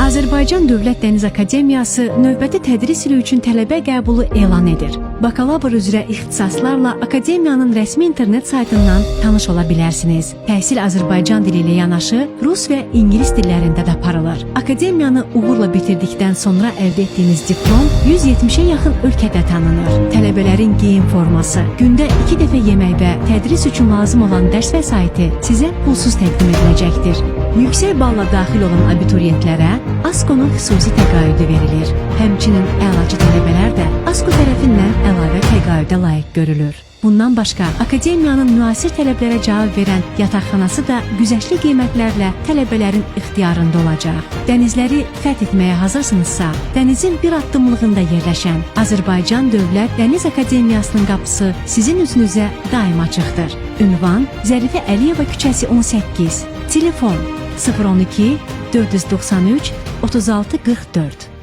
Azərbaycan Dövlət Dəniz Akademiyası növbəti tədris ili üçün tələbə qəbulu elan edir. Bakalavr üzrə ixtisaslarla Akademiyanın rəsmi internet saytından tanış ola bilərsiniz. Təhsil Azərbaycan dili ilə yanaşı Rus və İngilis dillərində də aparılır. Akademiyanı uğurla bitirdikdən sonra əldə etdiyiniz diplom 170-ə yaxın ölkədə tanınır. Tələbələrin geyim forması, gündə 2 dəfə yemək və tədris üçün lazım olan dərs vəsaiti sizə pulsuz təqdim ediləcəkdir. Yüksək balla daxil olan abituriyentlərə ASKO-nun xüsusi təqaüdü verilir. Həmçinin əlaçı tələbələr də ASKO tərəfindən əlavə təqaüdə layiq görülür. Bundan başqa, Akademiyanın müasir tələblərə cavab verən yataqxanası da güzəştli qiymətlərlə tələbələrin ixtiyarında olacaq. Dənizləri fəth etməyə hazırsınızsa, dənizin bir addımlığında yerləşən Azərbaycan Dövlət Dəniz Akademiyasının qapısı sizin üzünüzə daim açıqdır. Ünvan Zərifə Əliyeva küçəsi 18, telefon 012 493 36 44.